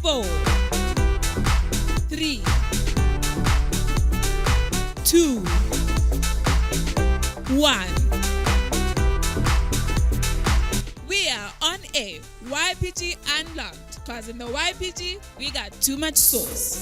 4, 3, 2, 1. We are on air. YPG Unlocked. Because in the YPG, we got too much sauce.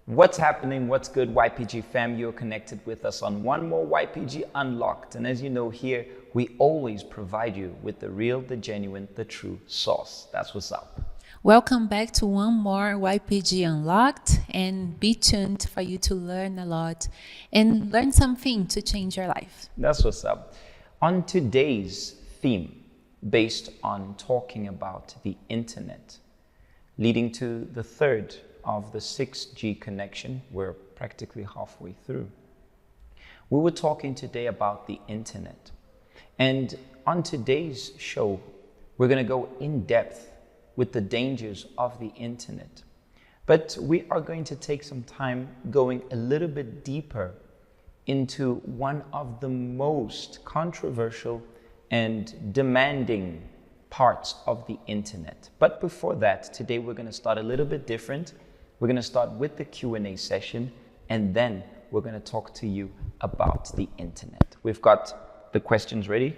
What's happening? What's good, YPG fam? You're connected with us on one more YPG Unlocked. And as you know here, we always provide you with the real, the genuine, the true sauce. That's what's up. Welcome back to one more YPG Unlocked, and be tuned for you to learn a lot and learn something to change your life. That's what's up. On today's theme, based on talking about the internet, leading to the third of the 6G connection, we're practically halfway through. We were talking today about the internet. And on today's show, we're going to go in depth with the dangers of the internet. But we are going to take some time going a little bit deeper into one of the most controversial and demanding parts of the internet. But before that, today we're going to start a little bit different. We're going to start with the Q&A session, and then we're going to talk to you about the internet. We've got the questions ready?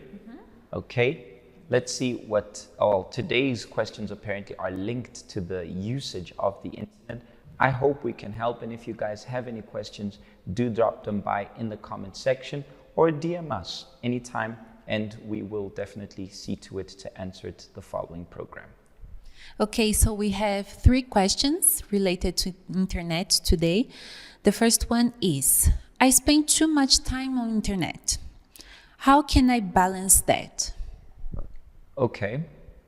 Okay, let's see what today's questions apparently are linked to the usage of the internet. I hope we can help, and if you guys have any questions, do drop them by in the comment section or DM us anytime, and we will definitely see to it to answer it the following program. Okay, so we have 3 questions related to internet today. The first one is, I spend too much time on internet. How can I balance that? Okay,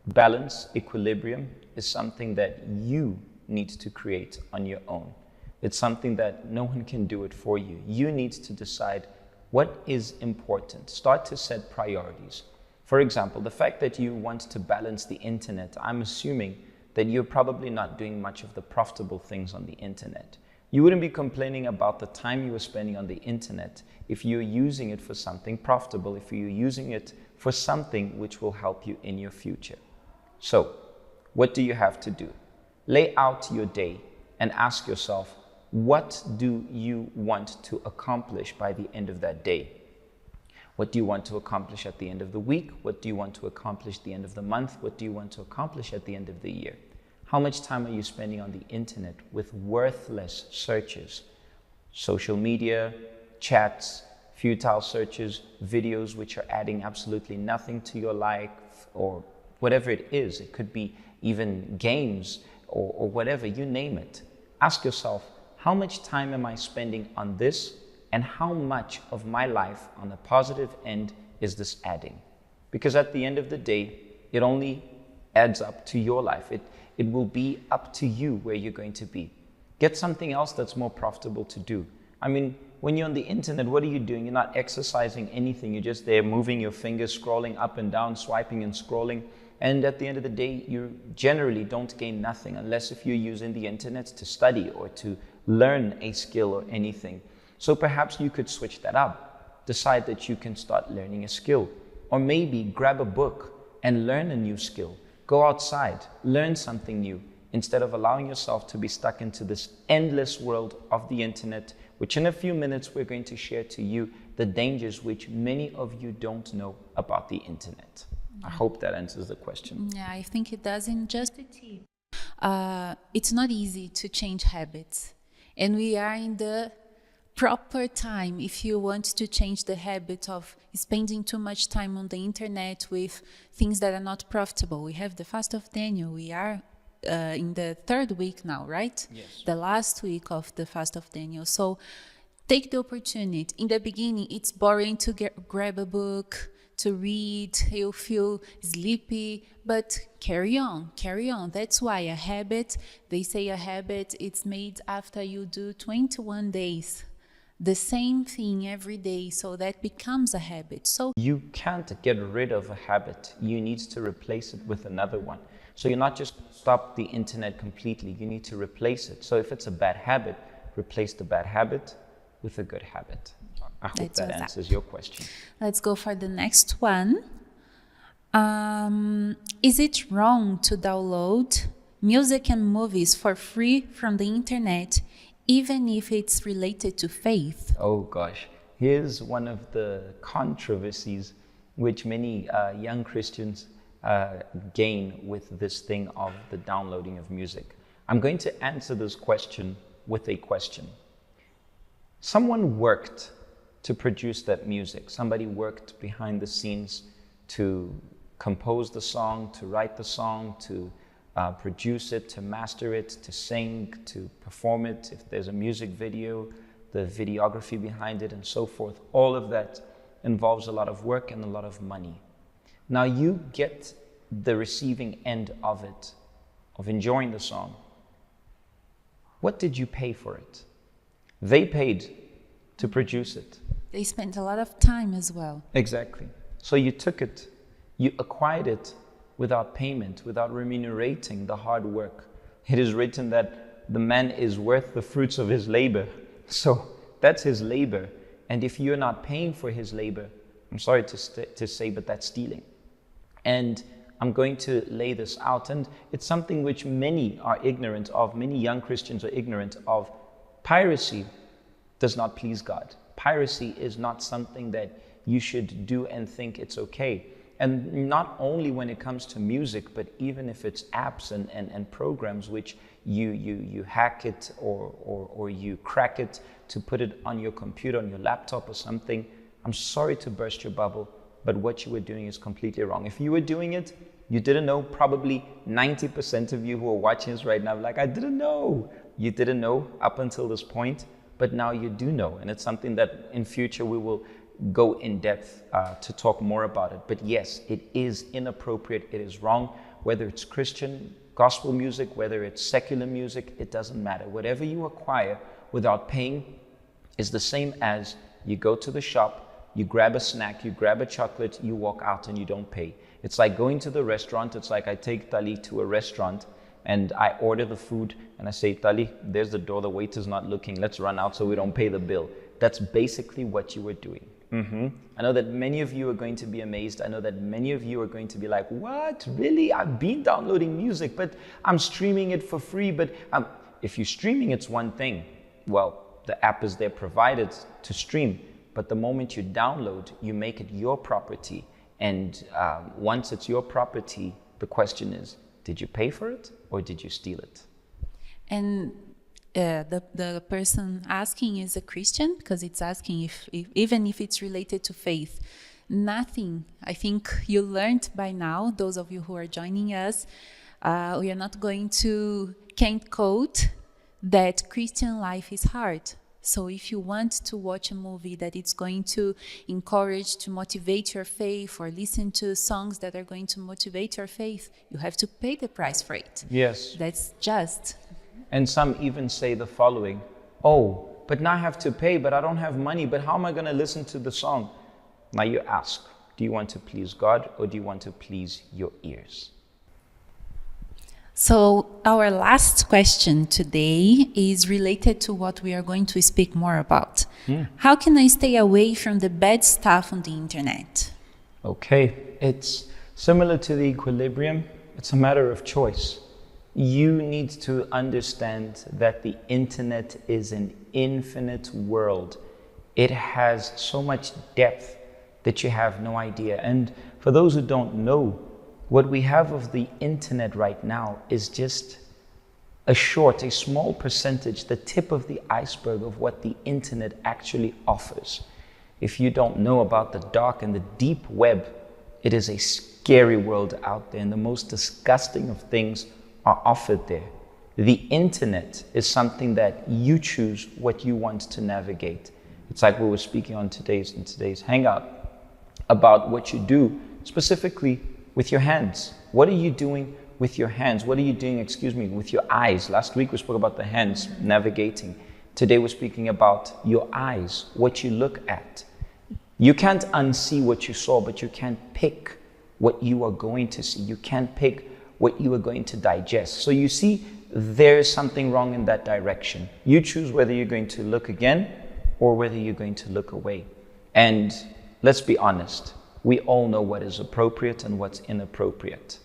balance, equilibrium is something that you need to create on your own. It's something that no one can do it for you. You need to decide what is important. Start to set priorities. For example, the fact that you want to balance the internet, I'm assuming that you're probably not doing much of the profitable things on the internet. You wouldn't be complaining about the time you were spending on the internet if you're using it for something profitable, if you're using it for something which will help you in your future. So, what do you have to do? Lay out your day and ask yourself, what do you want to accomplish by the end of that day? What do you want to accomplish at the end of the week? What do you want to accomplish at the end of the month? What do you want to accomplish at the end of the year? How much time are you spending on the internet with worthless searches? Social media, chats, futile searches, videos which are adding absolutely nothing to your life, or whatever it is. It could be even games or whatever, you name it. Ask yourself, how much time am I spending on this? And how much of my life on the positive end is this adding? Because at the end of the day, it only adds up to your life. It will be up to you where you're going to be. Get something else that's more profitable to do. I mean, when you're on the internet, what are you doing? You're not exercising anything. You're just there moving your fingers, scrolling up and down, swiping and scrolling. And at the end of the day, you generally don't gain nothing unless if you're using the internet to study or to learn a skill or anything. So perhaps you could switch that up. Decide that you can start learning a skill. Or maybe grab a book and learn a new skill. Go outside, learn something new, instead of allowing yourself to be stuck into this endless world of the internet, which in a few minutes we're going to share to you the dangers which many of you don't know about the internet. I hope that answers the question. Yeah, I think it does. And just a tip. It's not easy to change habits. And we are in the proper time if you want to change the habit of spending too much time on the internet with things that are not profitable. We have the fast of Daniel. We are in the 3rd week now, right? Yes. The last week of the fast of Daniel. So take the opportunity. In the beginning, it's boring to grab a book, to read, you feel sleepy, but carry on. That's why a habit, they say a habit, it's made after you do 21 days. The same thing every day, so that becomes a habit. So You can't get rid of a habit. You need to replace it with another one. So you're not just stop the internet completely. You need to replace it. So if it's a bad habit, replace the bad habit with a good habit. I hope That's that what's answers up. your question. let's go for the next one. Is it wrong to download music and movies for free from the internet, even if it's related to faith? Oh gosh, here's one of the controversies which many young Christians gain with this thing of the downloading of music. I'm going to answer this question with a question. Someone worked to produce that music. Somebody worked behind the scenes to compose the song, to write the song, to produce it, to master it, to sing, to perform it. If there's a music video, the videography behind it, and so forth. All of that involves a lot of work and a lot of money. Now you get the receiving end of it, of enjoying the song. What did you pay for it? They paid to produce it. They spent a lot of time as well. Exactly. So you took it, you acquired it without payment, without remunerating the hard work. It is written that the man is worth the fruits of his labor. So that's his labor. And if you're not paying for his labor, I'm sorry to say, but that's stealing. And I'm going to lay this out. And it's something which many are ignorant of, many young Christians are ignorant of. Piracy does not please God. Piracy is not something that you should do and think it's okay. And not only when it comes to music, but even if it's apps and programs which you hack it or you crack it to put it on your computer, on your laptop or something. I'm sorry to burst your bubble, but what you were doing is completely wrong. If you were doing it, you didn't know. Probably 90% of you who are watching this right now, like, I didn't know. You didn't know up until this point, but now you do know. And it's something that in future we will go in depth to talk more about it. But yes, it is inappropriate. It is wrong. Whether it's Christian gospel music, whether it's secular music, it doesn't matter. Whatever you acquire without paying is the same as you go to the shop, you grab a snack, you grab a chocolate, you walk out and you don't pay. It's like going to the restaurant. It's like I take Tali to a restaurant and I order the food and I say, Tali, there's the door, the waiter's not looking, let's run out so we don't pay the bill. That's basically what you were doing. I know that many of you are going to be amazed. I know that many of you are going to be like, what? Really? I've been downloading music, but I'm streaming it for free. But if you're streaming, it's one thing. Well, the app is there provided to stream. But the moment you download, you make it your property. And once it's your property, the question is, did you pay for it or did you steal it? And the person asking is a Christian, because it's asking if even if it's related to faith. Nothing. I think you learned by now, those of you who are joining us, we are not going to can't quote that Christian life is hard. So if you want to watch a movie that it's going to encourage, to motivate your faith, or listen to songs that are going to motivate your faith, you have to pay the price for it. Yes. That's just. And some even say the following, oh, but now I have to pay, but I don't have money, but how am I going to listen to the song? Now you ask, do you want to please God or do you want to please your ears? So our last question today is related to what we are going to speak more about. How can I stay away from the bad stuff on the internet? Okay, it's similar to the equilibrium. It's a matter of choice. You need to understand that the internet is an infinite world. It has so much depth that you have no idea. And for those who don't know, what we have of the internet right now is just a small percentage, the tip of the iceberg of what the internet actually offers. If you don't know about the dark and the deep web, it is a scary world out there, and the most disgusting of things are offered there. The internet is something that you choose what you want to navigate. It's like we were speaking on today's hangout. about what you do specifically with your hands. What are you doing with your hands? What are you doing, with your eyes? Last week we spoke about the hands navigating. Today we're speaking about your eyes, what you look at. You can't unsee what you saw, but you can pick what you are going to see. You can pick what you are going to digest. So you see, there is something wrong in that direction. You choose whether you're going to look again or whether you're going to look away. And let's be honest, we all know what is appropriate and what's inappropriate.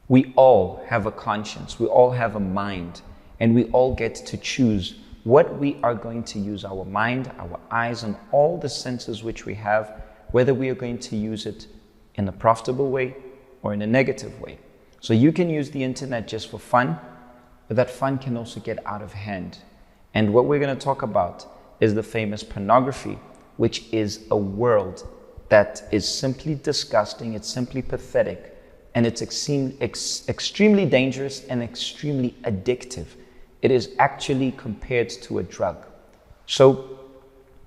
We all have a conscience, we all have a mind, and we all get to choose what we are going to use our mind, our eyes, and all the senses which we have, whether we are going to use it in a profitable way or in a negative way. So you can use the internet just for fun, but that fun can also get out of hand. And what we're going to talk about is the famous pornography, which is a world that is simply disgusting, it's simply pathetic, and it's extremely dangerous and extremely addictive. It is actually compared to a drug. So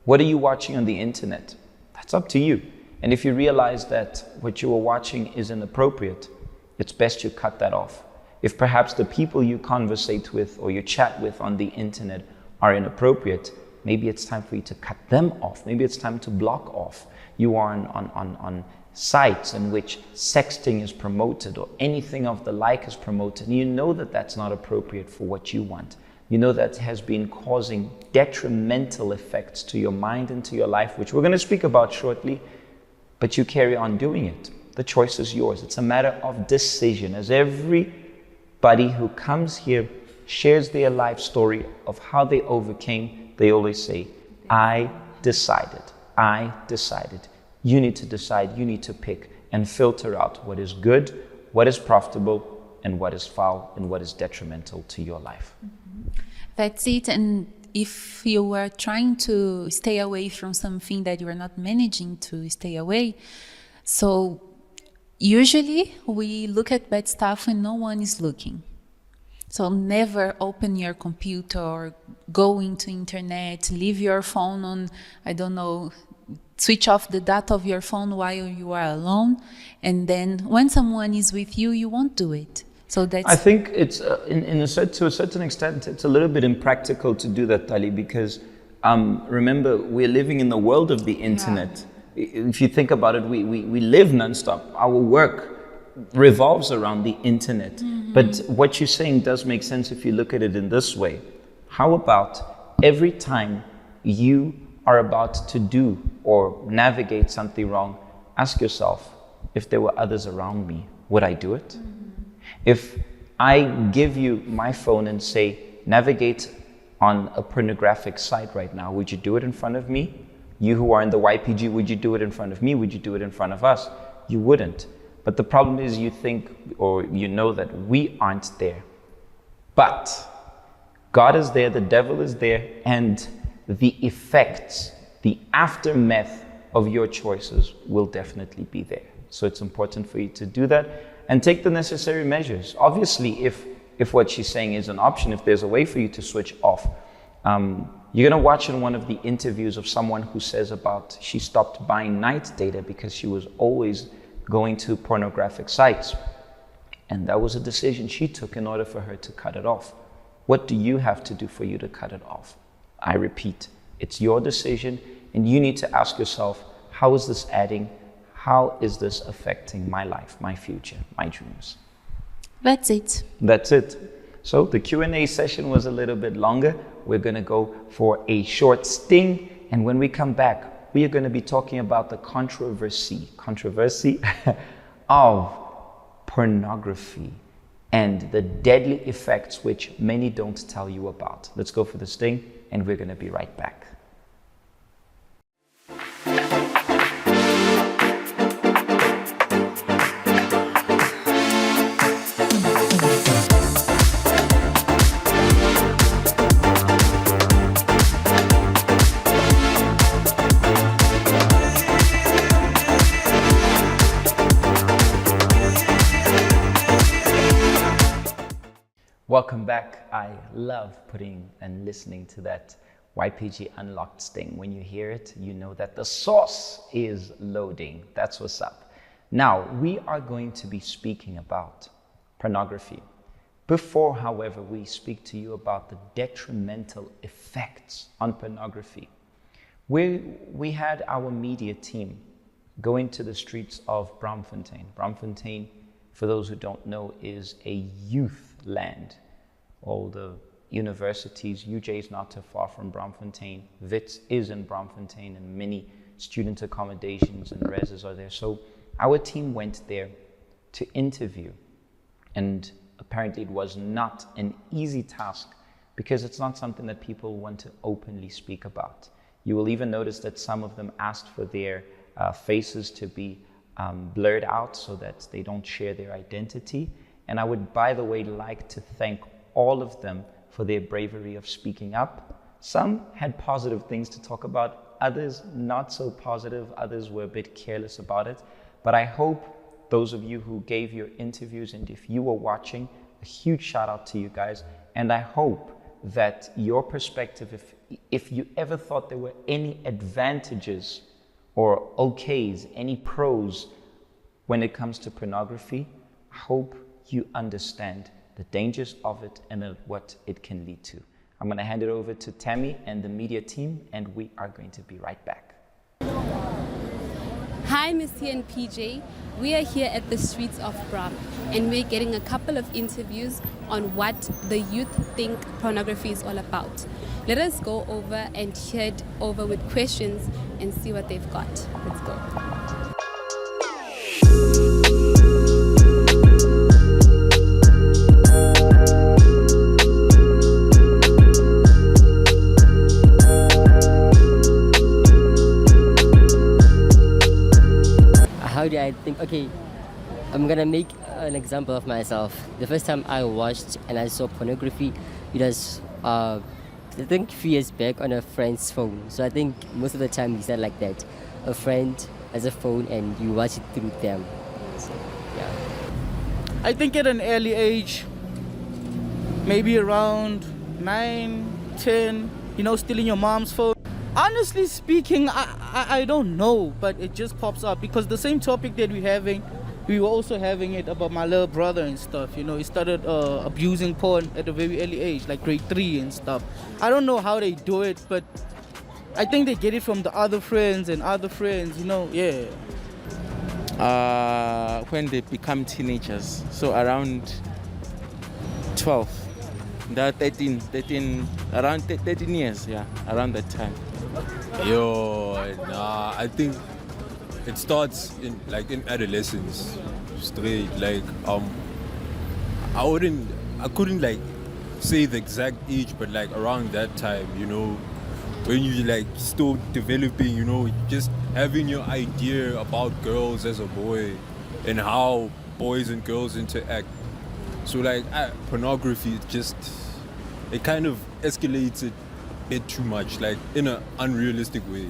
what are you watching on the internet? That's up to you. And if you realize that what you are watching is inappropriate, it's best you cut that off. If perhaps the people you conversate with or you chat with on the internet are inappropriate, maybe it's time for you to cut them off. Maybe it's time to block off. You are on sites in which sexting is promoted or anything of the like is promoted, and you know that that's not appropriate for what you want. You know that has been causing detrimental effects to your mind and to your life, which we're going to speak about shortly, but you carry on doing it. The choice is yours. It's a matter of decision. As everybody who comes here shares their life story of how they overcame, they always say, I decided. You need to decide, you need to pick and filter out what is good, what is profitable, and what is foul, and what is detrimental to your life. That's it. And if you are trying to stay away from something that you are not managing to stay away, so usually we look at bad stuff when no one is looking. So never open your computer or go into internet, leave your phone on, switch off the data of your phone while you are alone. And then when someone is with you, you won't do it. So that's... I think it's, to a certain extent, it's a little bit impractical to do that, Tali, because remember, we're living in the world of the internet. Yeah. If you think about it, we live nonstop. Our work revolves around the internet. Mm-hmm. But what you're saying does make sense if you look at it in this way. How about every time you are about to do or navigate something wrong, ask yourself, if there were others around me, would I do it? Mm-hmm. If I give you my phone and say, navigate on a pornographic site right now, would you do it in front of me? You who are in the YPG, would you do it in front of me? Would you do it in front of us? You wouldn't. But the problem is you think or you know that we aren't there. But God is there, the devil is there, and the effects, the aftermath of your choices will definitely be there. So it's important for you to do that and take the necessary measures. Obviously, if what she's saying is an option, if there's a way for you to switch off, you're going to watch in one of the interviews of someone who says about she stopped buying night data because she was always going to pornographic sites. And that was a decision she took in order for her to cut it off. What do you have to do for you to cut it off? I repeat, it's your decision, and you need to ask yourself, how is this adding? How is this affecting my life, my future, my dreams? That's it. That's it. So the Q&A session was a little bit longer. We're going to go for a short sting, and when we come back, we are going to be talking about the controversy of pornography and the deadly effects which many don't tell you about. Let's go for the sting, and we're going to be right back. Welcome back. I love putting and listening to that YPG Unlocked Sting. When you hear it, you know that the sauce is loading. That's what's up. Now, we are going to be speaking about pornography. Before, however, we speak to you about the detrimental effects on pornography, we had our media team go into the streets of Braamfontein. Braamfontein, for those who don't know, is a youth land. All the universities, UJ is not too far from Braamfontein, Wits is in Braamfontein, and many student accommodations and reses are there. So our team went there to interview, and apparently it was not an easy task because it's not something that people want to openly speak about. You will even notice that some of them asked for their faces to be blurred out so that they don't share their identity. And I would, by the way, like to thank all of them for their bravery of speaking up. Some had positive things to talk about, others not so positive, others were a bit careless about it. But I hope those of you who gave your interviews, and if you were watching, a huge shout out to you guys. And I hope that your perspective, if you ever thought there were any advantages or okays, any pros when it comes to pornography, I hope you understand the dangers of it and what it can lead to. I'm going to hand it over to Tammy and the media team, and we are going to be right back. Hi, Missy and PJ. We are here at the streets of Bram, and we're getting a couple of interviews on what the youth think pornography is all about. Let us go over and head over with questions and see what they've got. Let's go. How do I think? Okay, I'm gonna make an example of myself. The first time I watched and I saw pornography, it was I think 3 years back on a friend's phone. So I think most of the time we said like that. A friend has a phone and you watch it through them. So, yeah. I think at an early age, maybe around 9, 10, still in your mom's phone. Honestly speaking, I don't know, but it just pops up because the same topic that we were also having it about my little brother and stuff. He started abusing porn at a very early age, like grade 3 and stuff. I don't know how they do it, but I think they get it from the other friends, yeah. When they become teenagers, so around 12, they're 13, around 13 years, yeah, around that time. I think it starts in adolescence, straight. I couldn't say the exact age, but around that time, when you still developing, just having your idea about girls as a boy and how boys and girls interact. So pornography, it kind of escalates it a bit too much, in an unrealistic way.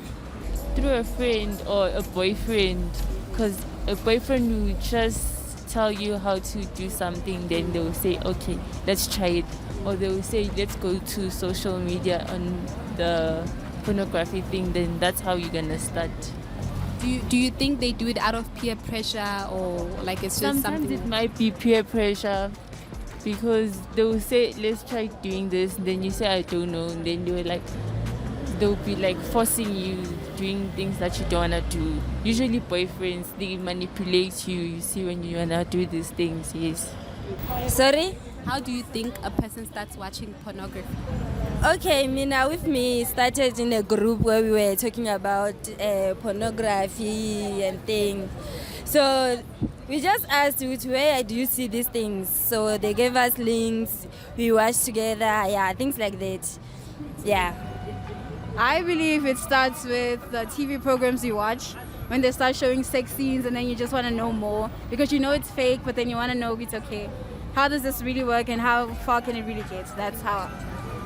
Through a friend or a boyfriend, because a boyfriend will just tell you how to do something, then they will say, okay, let's try it. Or they will say, let's go to social media on the pornography thing, then that's how you're gonna start. Do you think they do it out of peer pressure, or it's just Sometimes something? it might be peer pressure, because they will say, let's try doing this, then you say, I don't know, and then they'll be forcing you doing things that you don't want to do. Usually boyfriends, they manipulate you. You see, when you want to do these things, yes. Sorry? How do you think a person starts watching pornography? Okay, with me started in a group where we were talking about pornography and things. So we just asked, where do you see these things? So they gave us links, we watched together, things like that. Yeah. I believe it starts with the TV programs you watch. When they start showing sex scenes and then you just want to know more because you know it's fake, but then you want to know if it's okay. How does this really work and how far can it really get? That's how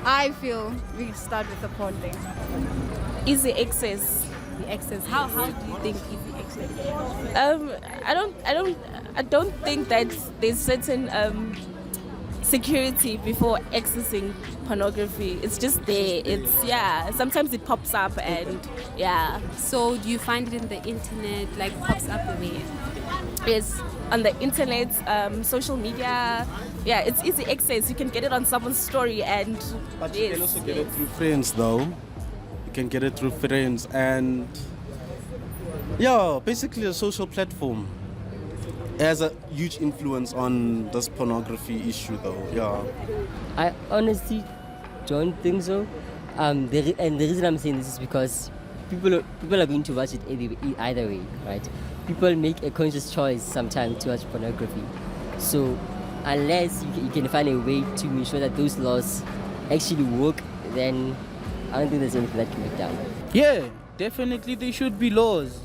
I feel we start with the porn thing. Easy access. The access. How do you think easy access? I don't think that there's certain security before accessing pornography. It's just there. Sometimes it pops up and So do you find it in the internet, like pops up where? Yes, on the internet, social media. Yeah, it's easy access. You can get it on someone's story and But you can also get it through friends though. You can get it through friends and basically a social platform. It has a huge influence on this pornography issue though. I honestly don't think so. And the reason I'm saying this is because people are going to watch it either way, right? People make a conscious choice sometimes to watch pornography. So unless you can find a way to make sure that those laws actually work, then I don't think there's anything that can be done. Yeah, definitely there should be laws.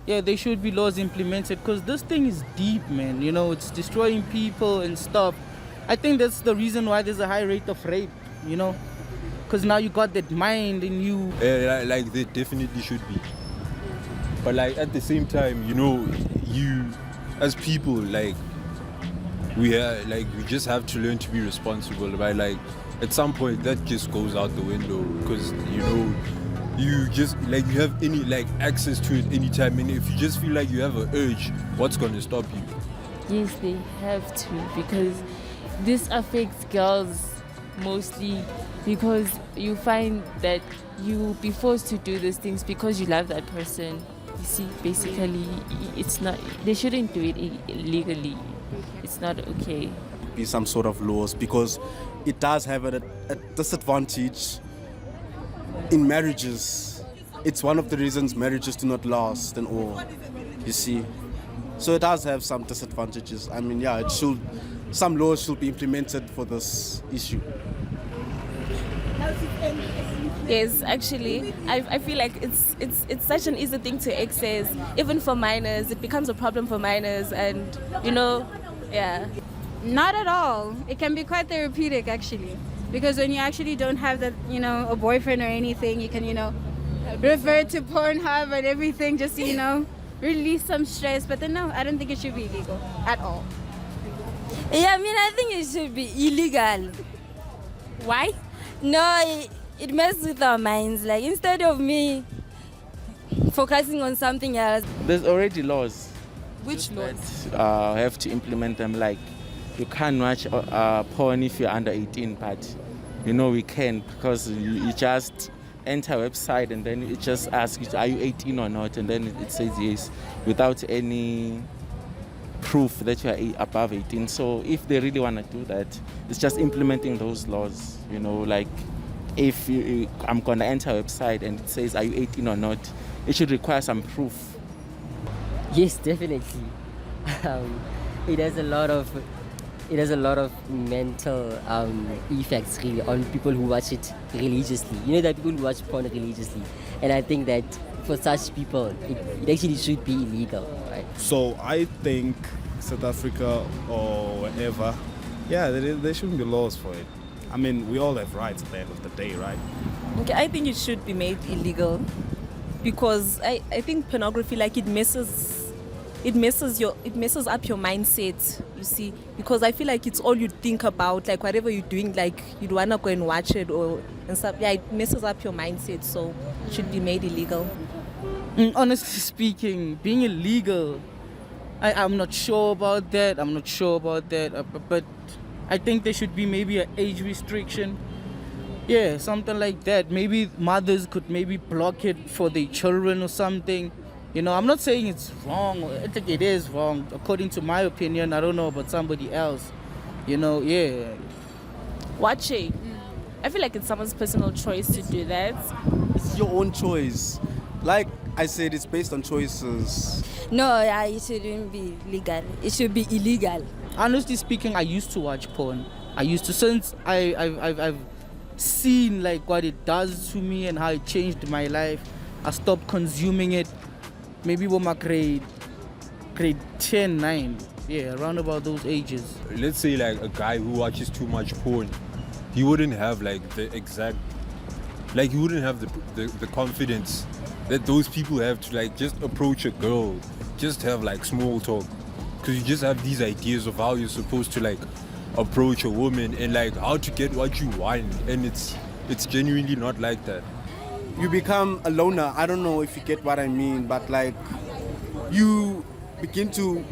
Yeah, there should be laws implemented because this thing is deep, man. You know, it's destroying people and stuff. I think that's the reason why there's a high rate of rape, you know, because now you got that mind in you. Yeah, like there definitely should be. But like at the same time, you know, you as people, like we just have to learn to be responsible. Right? Like at some point that just goes out the window because you know you just like you have any like access to it anytime, and if you just feel like you have an urge, what's going to stop you? Yes, they have to, because this affects girls mostly, because you find that you be forced to do these things because you love that person. You see, basically, it's not. They shouldn't do it illegally. It's not okay. Be some sort of laws because it does have a disadvantage in marriages. It's one of the reasons marriages do not last and all. You see, so it does have some disadvantages. I mean, some laws should be implemented for this issue. Yes, actually, I feel like it's such an easy thing to access. Even for minors, it becomes a problem for minors, and you know, Not at all. It can be quite therapeutic actually, because when you actually don't have that, a boyfriend or anything, you can, refer to Pornhub and everything just to, release some stress. But then no, I don't think it should be illegal at all. Yeah, I think it should be illegal. Why? No, it messes with our minds. Like, instead of me focusing on something else. There's already laws. Which laws? Have to implement them. Like, you can't watch porn if you're under 18, but we can, because you just enter a website and then it just asks you, are you 18 or not? And then it says yes, without any proof that you are above 18. So if they really want to do that, it's just implementing those laws. Like if I'm going to enter a website and it says, are you 18 or not? It should require some proof. Yes, definitely. It has a lot of mental effects really on people who watch it religiously. There are people who watch porn religiously, and I think that for such people, it actually should be illegal, right? So I think South Africa or wherever, there shouldn't be laws for it. I mean, we all have rights at the end of the day, right? Okay, I think it should be made illegal, because I think pornography, like, it messes up your mindset, you see, because I feel like it's all you think about, like whatever you're doing, like you'd wanna go and watch it and stuff. Yeah, it messes up your mindset, so it should be made illegal. Honestly speaking, being illegal, I'm not sure about that. But I think there should be maybe an age restriction. Yeah, something like that. Maybe mothers could maybe block it for their children or something. I'm not saying it's wrong. I think it is wrong, according to my opinion. I don't know about somebody else. Watching. I feel like it's someone's personal choice to do that. It's your own choice. Like I said, it's based on choices. No, it shouldn't be legal. It should be illegal. Honestly speaking, I used to watch porn. Since I've seen like what it does to me and how it changed my life, I stopped consuming it. Maybe when my grade 10, 9, around about those ages. Let's say like a guy who watches too much porn, he wouldn't have like the exact, like he wouldn't have the confidence that those people have to like just approach a girl, just have like small talk, because you just have these ideas of how you're supposed to like approach a woman and like how to get what you want, and it's genuinely not like that. You become a loner. I don't know if you get what I mean, but like you begin to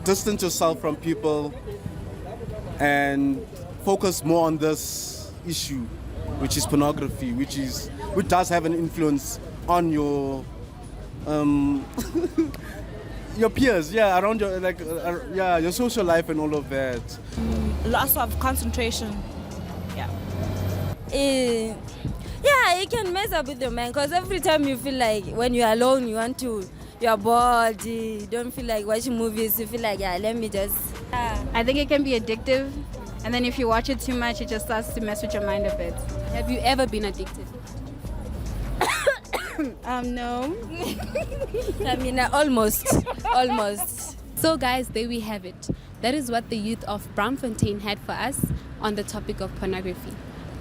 distance yourself from people and focus more on this issue, which is pornography, which does have an influence on your your peers, yeah, around your your social life and all of that. Loss of concentration. Yeah. Yeah, it can mess up with your mind because every time you feel like when you're alone, you're bored, you don't feel like watching movies, you feel like, yeah, let me just. I think it can be addictive, and then if you watch it too much, it just starts to mess with your mind a bit. Have you ever been addicted? No. I mean, almost. So guys, there we have it. That is what the youth of Braamfontein had for us on the topic of pornography.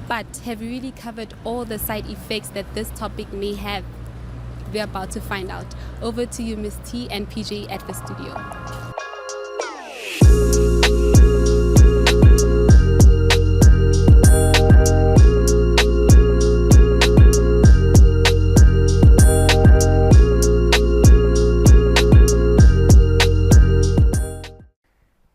But have we really covered all the side effects that this topic may have? We're about to find out. Over to you, Miss T and PJ at the studio.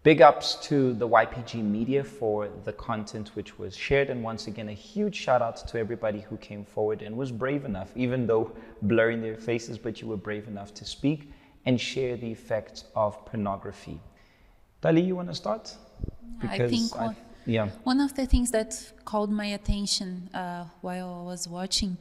Big ups to the YPG media for the content which was shared, and once again a huge shout out to everybody who came forward and was brave enough, even though blurring their faces, but you were brave enough to speak and share the effects of pornography. Dali, you want to start? I think one of the things that called my attention while I was watching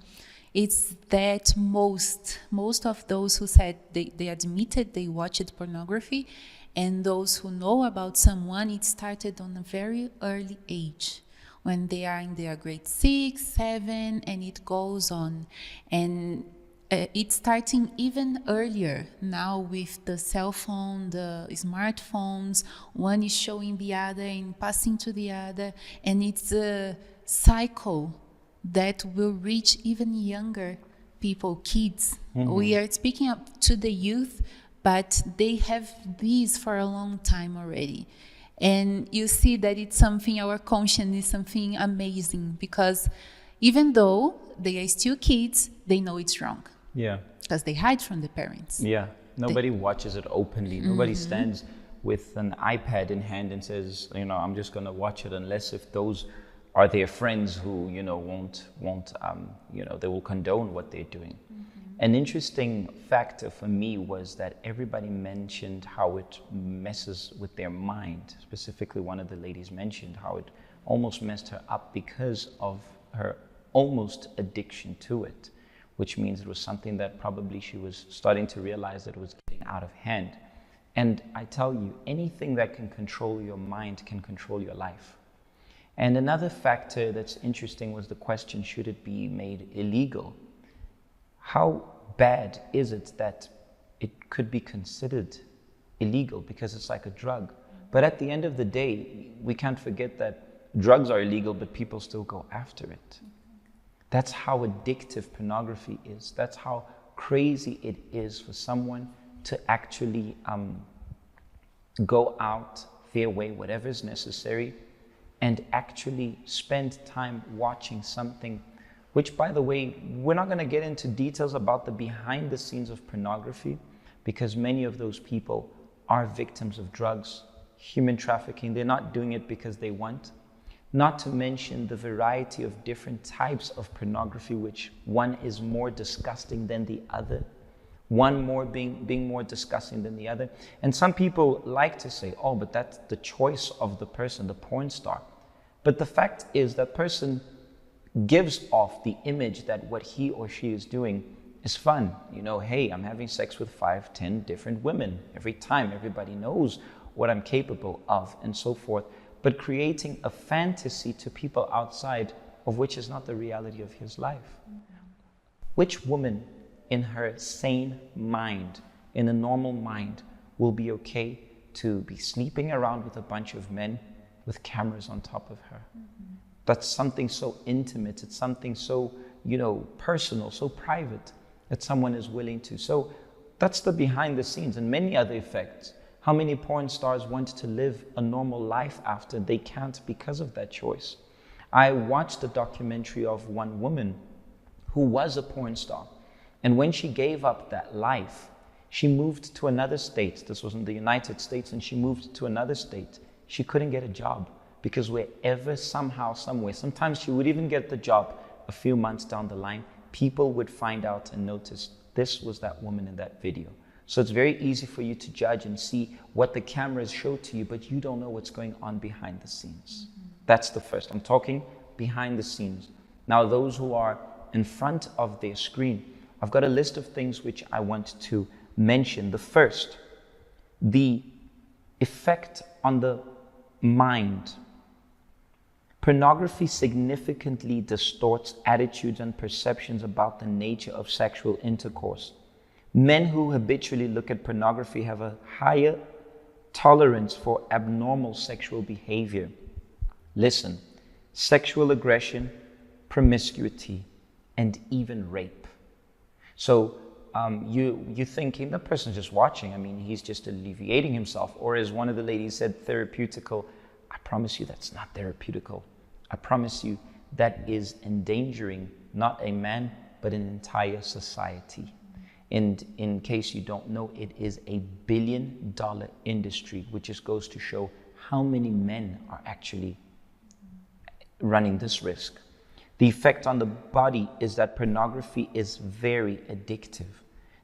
is that most of those who said they admitted they watched pornography, and those who know about someone, it started on a very early age, when they are in their grade 6, 7, and it goes on. And it's starting even earlier now with the cell phone, the smartphones. One is showing the other and passing to the other, and it's a cycle that will reach even younger people, kids. Mm-hmm. We are speaking up to the youth, but they have these for a long time already. And you see that it's something, our conscience is something amazing, because even though they are still kids, they know it's wrong. Yeah. Because they hide from the parents. Yeah. Nobody watches it openly. Mm-hmm. Nobody stands with an iPad in hand and says, I'm just going to watch it, unless if those are their friends who, won't they will condone what they're doing. Mm-hmm. An interesting factor for me was that everybody mentioned how it messes with their mind. Specifically, one of the ladies mentioned how it almost messed her up because of her almost addiction to it, which means it was something that probably she was starting to realize that it was getting out of hand. And I tell you, anything that can control your mind can control your life. And another factor that's interesting was the question, should it be made illegal? How bad is it that it could be considered illegal because it's like a drug? But at the end of the day, we can't forget that drugs are illegal, but people still go after it. That's how addictive pornography is. That's how crazy it is for someone to actually go out their way, whatever is necessary, and actually spend time watching something which, by the way, we're not going to get into details about the behind the scenes of pornography, because many of those people are victims of drugs, human trafficking. They're not doing it because they want. Not to mention the variety of different types of pornography, which one is more disgusting than the other. One more being more disgusting than the other. And some people like to say, oh, but that's the choice of the person, the porn star. But the fact is that person gives off the image that what he or she is doing is fun. Hey, I'm having sex with 5, 10 different women every time. Everybody knows what I'm capable of, and so forth. But creating a fantasy to people outside of which is not the reality of his life. Which woman in her sane mind, in a normal mind, will be okay to be sleeping around with a bunch of men with cameras on top of her? That's something so intimate. It's something so, personal, so private that someone is willing to. So that's the behind the scenes, and many other effects How many porn stars want to live a normal life after they can't because of that choice? I watched a documentary of one woman who was a porn star. And when she gave up that life, she moved to another state. This was in the United States, and she moved to another state. She couldn't get a job because wherever, somehow, somewhere, sometimes she would even get the job a few months down the line, people would find out and notice this was that woman in that video. So it's very easy for you to judge and see what the cameras show to you, but you don't know what's going on behind the scenes. That's the first. I'm talking behind the scenes. Now, those who are in front of their screen, I've got a list of things which I want to mention. The first, the effect on the mind. Pornography significantly distorts attitudes and perceptions about the nature of sexual intercourse. Men who habitually look at pornography have a higher tolerance for abnormal sexual behavior. Listen, sexual aggression, promiscuity, and even rape. So you're thinking the person's just watching. I mean, he's just alleviating himself. Or as one of the ladies said, therapeutical. I promise you that's not therapeutical. I promise you that is endangering not a man, but an entire society. And in case you don't know, it is a billion-dollar industry, which just goes to show how many men are actually running this risk. The effect on the body is that pornography is very addictive.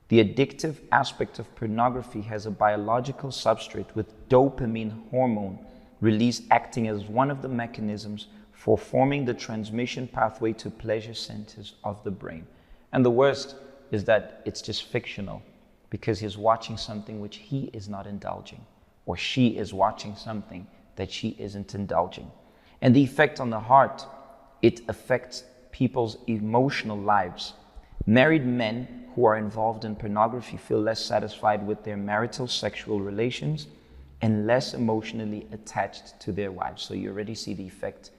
The addictive aspect of pornography has a biological substrate with dopamine hormone release acting as one of the mechanisms for forming the transmission pathway to pleasure centers of the brain. And the worst is that it's just fictional because he's watching something which he is not indulging, or she is watching something that she isn't indulging. And the effect on the heart, it affects people's emotional lives. Married men who are involved in pornography feel less satisfied with their marital sexual relations and less emotionally attached to their wives. So you already see the effect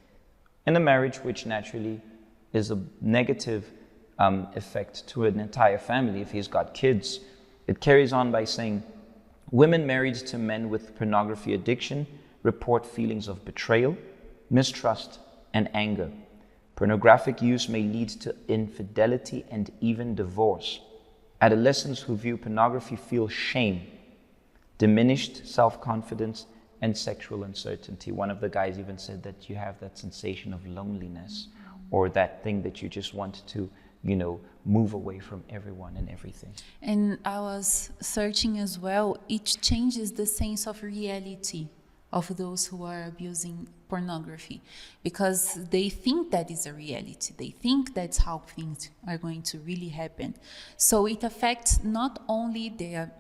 in a marriage, which naturally is a negative effect to an entire family. If he's got kids, it carries on by saying, women married to men with pornography addiction report feelings of betrayal, mistrust, and anger. Pornographic use may lead to infidelity and even divorce. Adolescents who view pornography feel shame, diminished self-confidence, and sexual uncertainty. One of the guys even said that you have that sensation of loneliness, or that thing that you just want to, move away from everyone and everything. And I was searching as well, it changes the sense of reality of those who are abusing pornography, because they think that is a reality. They think that's how things are going to really happen. So it affects not only the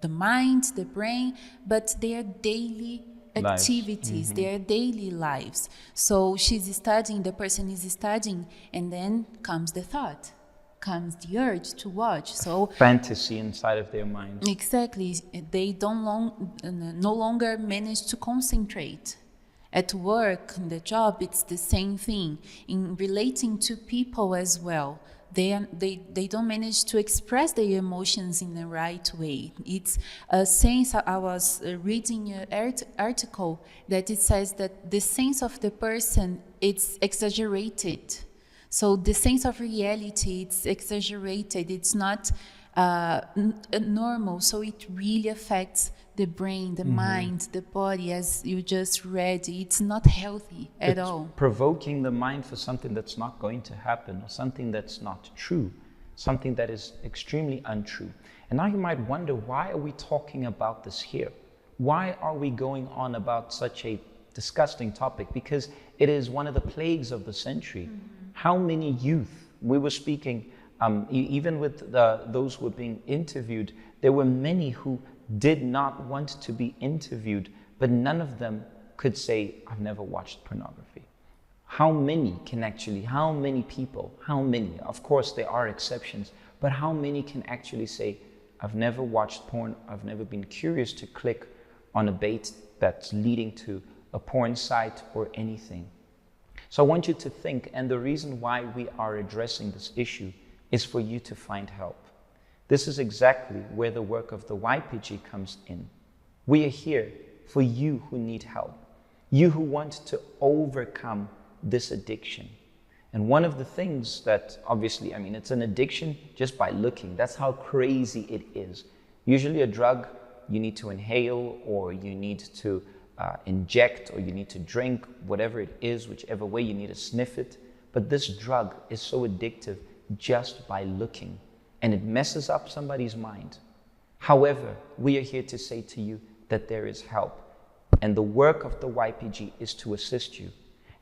mind, the brain, but their daily activities, their daily lives. So she's studying, the person is studying, and then comes the thought, comes the urge to watch. So fantasy inside of their mind. Exactly. They no longer manage to concentrate. At work, in the job, it's the same thing. In relating to people as well, they don't manage to express their emotions in the right way. It's a sense. I was reading an article that it says that the sense of the person, it's exaggerated. So the sense of reality, it's exaggerated. It's not normal. So it really affects the brain, the mind, the body, as you just read. It's not healthy at all. Provoking the mind for something that's not going to happen, or something that's not true, something that is extremely untrue. And now you might wonder, why are we talking about this here? Why are we going on about such a disgusting topic? Because it is one of the plagues of the century. How many youth, we were speaking, even with those who were being interviewed, there were many who did not want to be interviewed, but none of them could say, I've never watched pornography. How many people, of course there are exceptions, but how many can actually say, I've never watched porn, I've never been curious to click on a bait that's leading to a porn site or anything. So I want you to think, and the reason why we are addressing this issue is for you to find help. This is exactly where the work of the YPG comes in. We are here for you who need help, you who want to overcome this addiction. And one of the things that obviously, it's an addiction just by looking. That's how crazy it is. Usually a drug you need to inhale, or you need to inject, or you need to drink, whatever it is, whichever way you need to sniff it. But this drug is so addictive just by looking, and it messes up somebody's mind. However, we are here to say to you that there is help. And the work of the YPG is to assist you.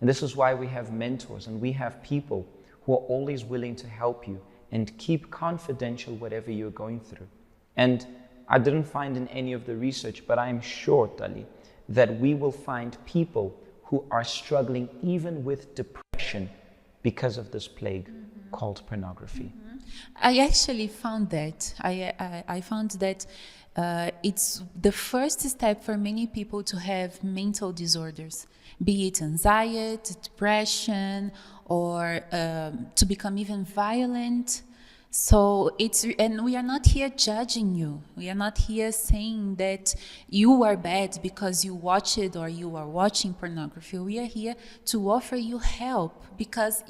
And this is why we have mentors and we have people who are always willing to help you and keep confidential whatever you're going through. And I didn't find in any of the research, but I am sure, Dali, that we will find people who are struggling even with depression because of this plague called pornography. I actually found that. I found that it's the first step for many people to have mental disorders, be it anxiety, depression, or to become even violent. So and we are not here judging you. We are not here saying that you are bad because you watch it or you are watching pornography. We are here to offer you help because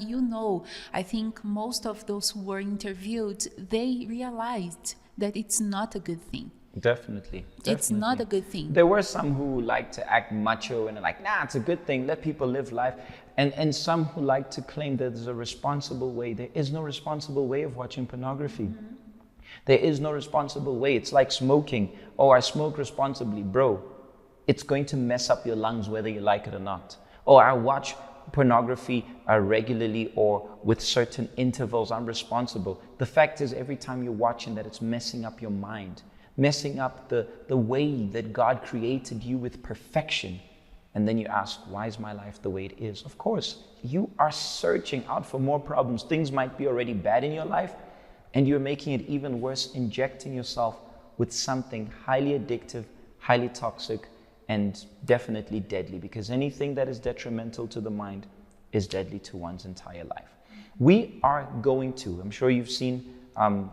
I think most of those who were interviewed, they realized that it's not a good thing. Definitely. It's not a good thing. There were some who like to act macho and are like, nah, it's a good thing, let people live life. And some who like to claim that there's a responsible way. There is no responsible way of watching pornography. There is no responsible way. It's like smoking. Oh, I smoke responsibly. Bro, it's going to mess up your lungs whether you like it or not. Oh, I watch pornography regularly or with certain intervals. I'm responsible. The fact is, every time you're watching that, it's messing up your mind, messing up the way that God created you with perfection. And then you ask, why is my life the way it is? Of course, you are searching out for more problems. Things might be already bad in your life, and you're making it even worse, injecting yourself with something highly addictive, highly toxic, and definitely deadly, because anything that is detrimental to the mind is deadly to one's entire life. We are going to, I'm sure you've seen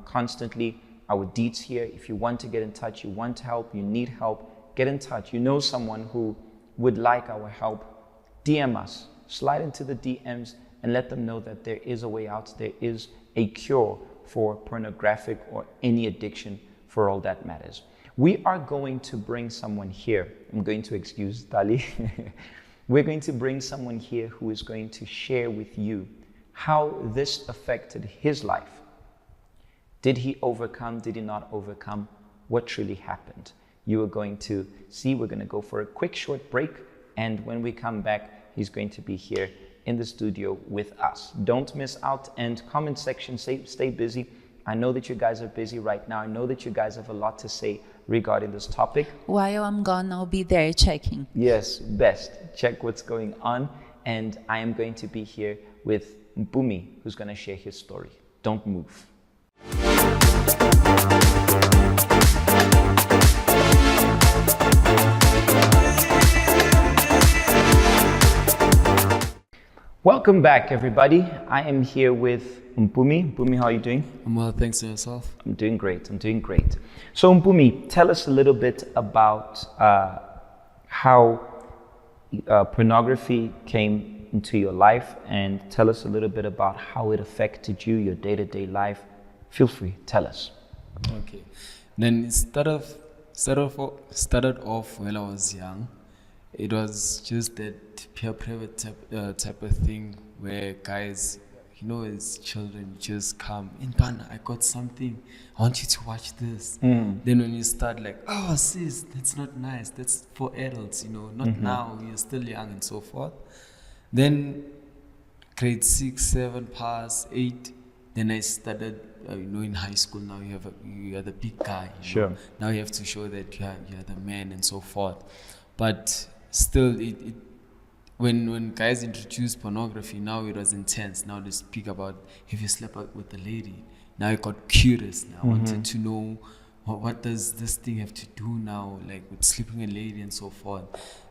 constantly our deeds here. If you want to get in touch, you want help, you need help, get in touch. You know someone who would like our help, DM us, slide into the DMs and let them know that there is a way out. There is a cure for pornographic or any addiction for all that matters. We are going to bring someone here. I'm going to excuse Dali. We're going to bring someone here who is going to share with you how this affected his life. Did he overcome? Did he not overcome? What truly happened? You are going to see. We're going to go for a quick short break, and when we come back, he's going to be here in the studio with us. Don't miss out, and comment section, stay busy. I know that you guys are busy right now. I know that you guys have a lot to say regarding this topic. While I'm gone, I'll be there checking. Yes, best. Check what's going on, and I am going to be here with Mpumi, who's going to share his story. Don't move. Welcome back, everybody. I am here with Mpumi. Mpumi, how are you doing? I'm well, thanks, and yourself? I'm doing great. So Mpumi, tell us a little bit about how pornography came into your life, and tell us a little bit about how it affected you, your day-to-day life. Feel free, tell us. Okay. Then it started off when I was young. It was just that peer private type of thing where guys, as children, just come, Intwana, I got something, I want you to watch this. Then when you start like, oh sis, that's not nice, that's for adults, not now, you're still young and so forth. Then grade 6, 7 pass, 8, then I started, in high school now you are the big guy. Sure. Now you have to show that you're the man and so forth. But still, when guys introduce pornography, now it was intense. Now they speak about, have you slept with a lady? Now I got curious. Now I wanted to know, what does this thing have to do now, like with sleeping with a lady and so forth.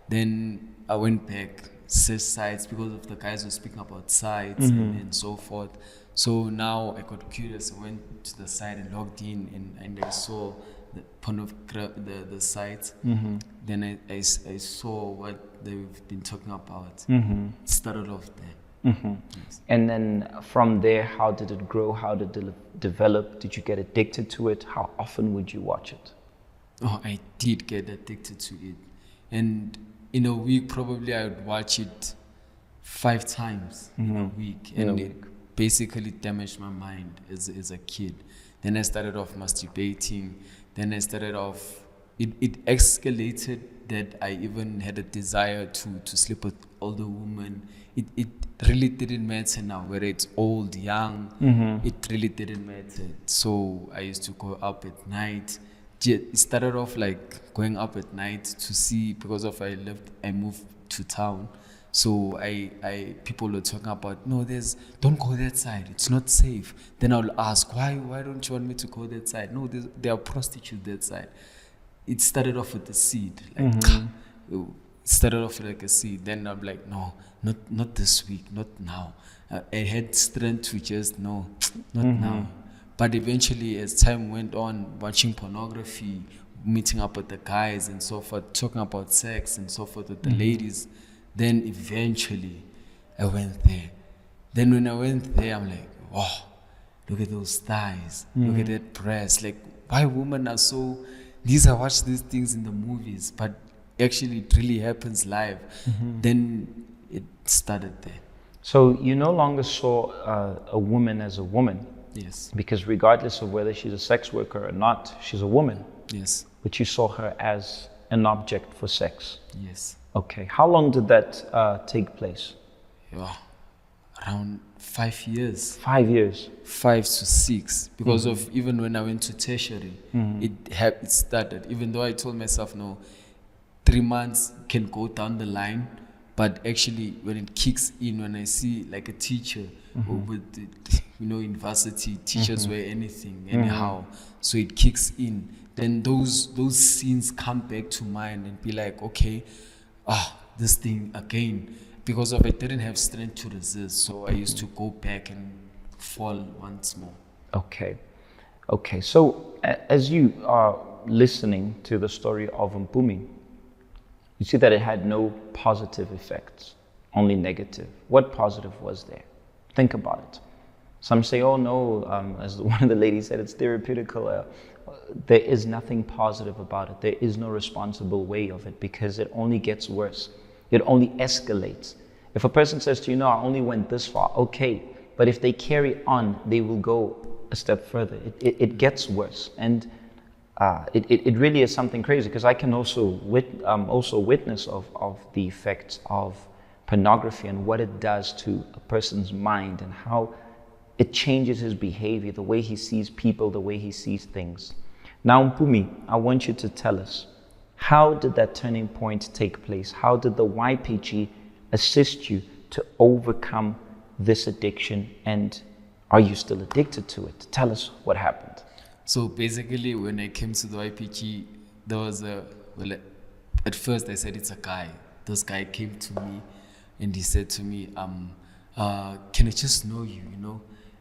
Then I went back, searched sites because of the guys who were speaking about sites and so forth. So now I got curious. I went to the site and logged in, and I saw the site. Then I saw what they've been talking about. It started off there. Yes. And then from there, how did it grow? How did it develop? Did you get addicted to it? How often would you watch it? Oh, I did get addicted to it. And in a week, probably I would watch it 5 times in a week. And it basically damaged my mind as a kid. Then I started off masturbating. Then I started off, it escalated that I even had a desire to sleep with older women. It really didn't matter now, whether it's old, young, it really didn't matter. So I used to go up at night. It started off like going up at night to see, because of I moved to town. So people were talking about, no, don't go that side, it's not safe. Then I'll ask, why don't you want me to go that side? No, there are prostitutes that side. It started off with a seed, like it started off like a seed. Then I'm like, no, not this week, not now. I had strength to just no, not now. But eventually, as time went on, watching pornography, meeting up with the guys and so forth, talking about sex and so forth with the ladies, then eventually I went there. Then when I went there, I'm like, wow, look at those thighs, look at that breast. Like, why women are so... I watch these things in the movies, but actually it really happens live. Then it started there. So you no longer saw a woman as a woman. Yes. Because regardless of whether she's a sex worker or not, she's a woman. Yes. But you saw her as an object for sex. Yes. Okay. How long did that take place? Yeah, around 5 years. 5 years. 5 to 6, because of even when I went to tertiary, it started. Even though I told myself, no, 3 months can go down the line, but actually when it kicks in, when I see like a teacher with university, teachers wear anything, anyhow, so it kicks in, then those scenes come back to mind and be like, okay, this thing again, because of I didn't have strength to resist, so I used to go back and fall once more. Okay, so as you are listening to the story of Mpumi, you see that it had no positive effects, only negative. What positive was there? Think about it. Some say, oh no, as one of the ladies said, it's therapeutical. There is nothing positive about it. There is no responsible way of it, because it only gets worse. It only escalates. If a person says to you, no, I only went this far, okay. But if they carry on, they will go a step further. It gets worse. And it really is something crazy, because I can also witness of the effects of pornography and what it does to a person's mind and how it changes his behavior, the way he sees people, the way he sees things. Now, Mpumi, I want you to tell us, how did that turning point take place? How did the YPG assist you to overcome this addiction, and are you still addicted to it? Tell us what happened. So basically, when I came to the YPG, there was at first I said it's a guy. This guy came to me and he said to me, can I just know you,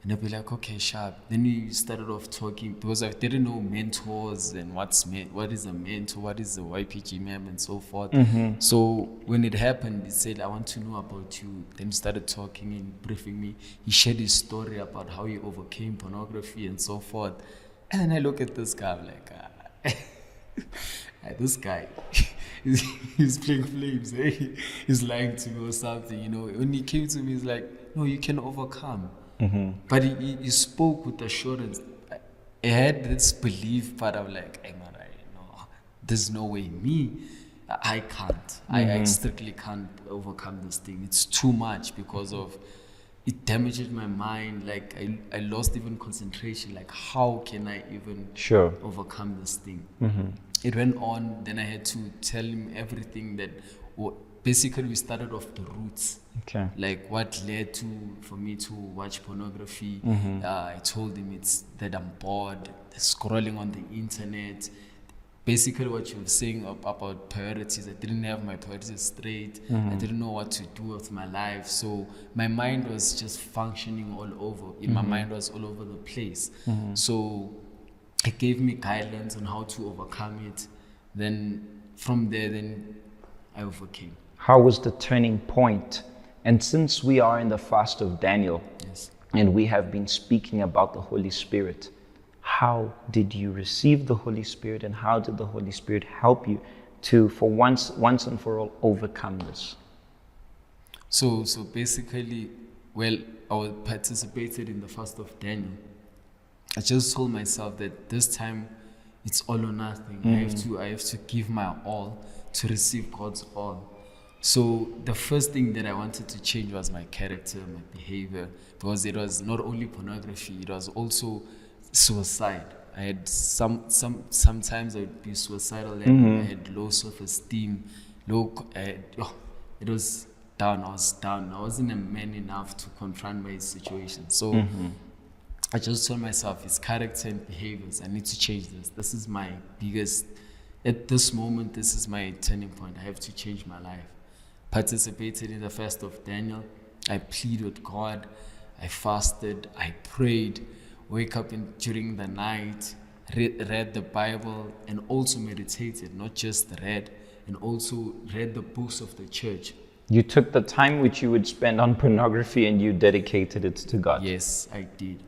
And I'd be like, okay, sharp. Then we started off talking, because I didn't know mentors and what is a mentor, what is a YPG member, and so forth. So when it happened, he said, I want to know about you. Then he started talking and briefing me. He shared his story about how he overcame pornography and so forth. And then I look at this guy, I'm like, this guy, he's playing flames. Eh? He's lying to me or something, When he came to me, he's like, no, you can overcome. But he spoke with assurance. I had this belief, but I'm like, hey, man, there's no way I can't. I strictly can't overcome this thing. It's too much, because of it damaged my mind. Like I lost even concentration. Like, how can I even overcome this thing? It went on. Then I had to tell him everything that. Basically, we started off the roots. Okay. Like what led for me to watch pornography. I told him it's that I'm bored, scrolling on the internet. basically what you were saying about priorities. I didn't have my priorities straight. I didn't know what to do with my life. So my mind was just functioning all over. My mind was all over the place. So it gave me guidelines on how to overcome it. Then from there, then I overcame. How was the turning point? And since we are in the fast of Daniel, Yes. and we have been speaking about the Holy Spirit, how did you receive the Holy Spirit, and how did the Holy Spirit help you to, for once and for all, overcome this? So basically, well, I participated in the fast of Daniel. I just told myself that this time it's all or nothing. I have to give my all to receive God's all. So the first thing that I wanted to change was my character, my behavior, because it was not only pornography, it was also suicide. I had sometimes I would be suicidal, and I had low self-esteem, it was down. I was down. I wasn't a man enough to confront my situation. So I just told myself, it's character and behaviors. I need to change this. This is my biggest, at this moment, this is my turning point. I have to change my life. Participated in the fast of Daniel. I pleaded with God. I fasted. I prayed. Wake up during the night. Read the Bible and also meditated. Not just read, and also read the books of the church. You took the time which you would spend on pornography and you dedicated it to God. Yes, I did.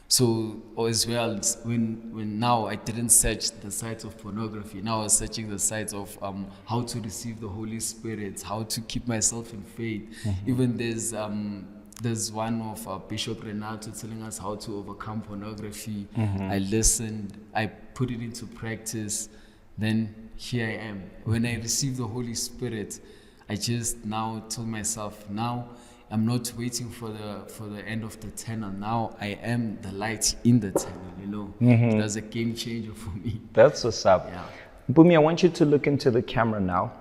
So as well, when now I didn't search the sites of pornography. Now I was searching the sites of how to receive the Holy Spirit, how to keep myself in faith. Even there's one of Bishop Renato telling us how to overcome pornography. I listened, I put it into practice. Then here I am. When I received the Holy Spirit, I just now told myself, now I'm not waiting for the end of the tunnel. Now I am the light in the tunnel, It was a game changer for me. That's what's up. Yeah. Mpumi, I want you to look into the camera now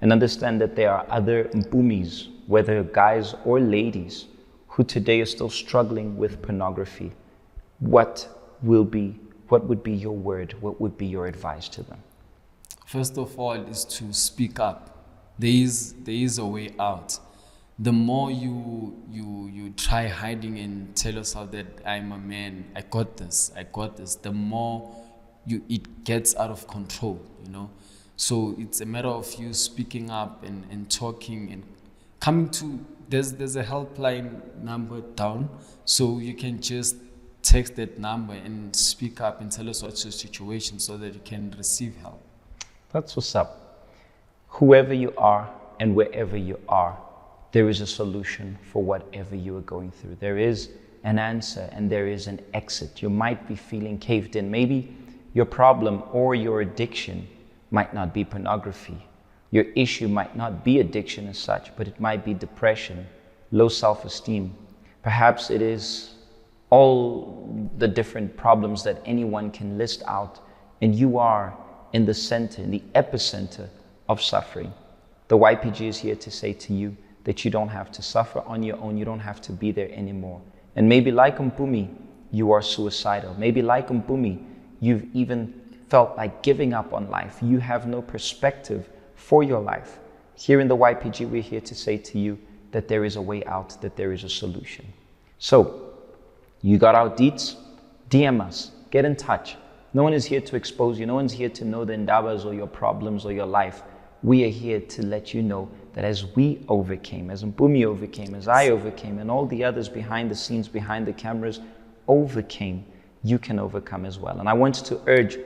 and understand that there are other Mpumis, whether guys or ladies, who today are still struggling with pornography. What would be your word? What would be your advice to them? First of all is to speak up. There is a way out. The more you try hiding and tell yourself that I'm a man, I got this, the more it gets out of control, So it's a matter of you speaking up and talking and coming to, there's a helpline number down, so you can just text that number and speak up and tell us what's your situation so that you can receive help. That's what's up. Whoever you are and wherever you are, there is a solution for whatever you are going through. There is an answer and there is an exit. You might be feeling caved in. Maybe your problem or your addiction might not be pornography. Your issue might not be addiction as such, but it might be depression, low self-esteem. Perhaps it is all the different problems that anyone can list out, and you are in the center, in the epicenter of suffering. The YPG is here to say to you that you don't have to suffer on your own. You don't have to be there anymore. And maybe like Mpumi, you are suicidal. Maybe like Mpumi, you've even felt like giving up on life. You have no perspective for your life. Here in the YPG, we're here to say to you that there is a way out, that there is a solution. So, you got our deets? DM us, get in touch. No one is here to expose you. No one's here to know the indabas or your problems or your life. We are here to let you know that as we overcame, as Mpumi overcame, as I overcame, and all the others behind the scenes, behind the cameras overcame, you can overcome as well. And I want to urge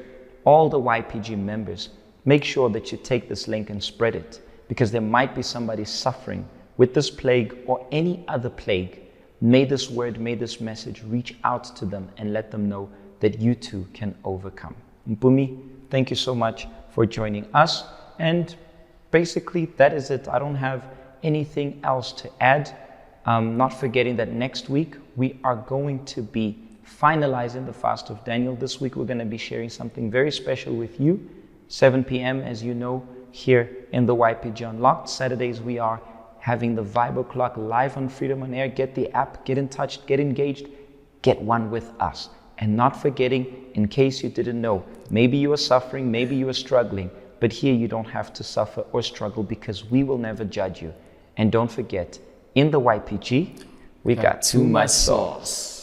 all the YPG members, make sure that you take this link and spread it, because there might be somebody suffering with this plague or any other plague. May this word, may this message reach out to them and let them know that you too can overcome. Mpumi, thank you so much for joining us. And basically, that is it. I don't have anything else to add. Not forgetting that next week, we are going to be finalizing the fast of Daniel. This week, we're going to be sharing something very special with you. 7 p.m., as you know, here in the YPG Unlocked. Saturdays, we are having the Vibe O'Clock live on Freedom on Air. Get the app, get in touch, get engaged, get one with us. And not forgetting, in case you didn't know, maybe you are suffering, maybe you are struggling, but here you don't have to suffer or struggle because we will never judge you. And don't forget, in the YPG, we got too much sauce.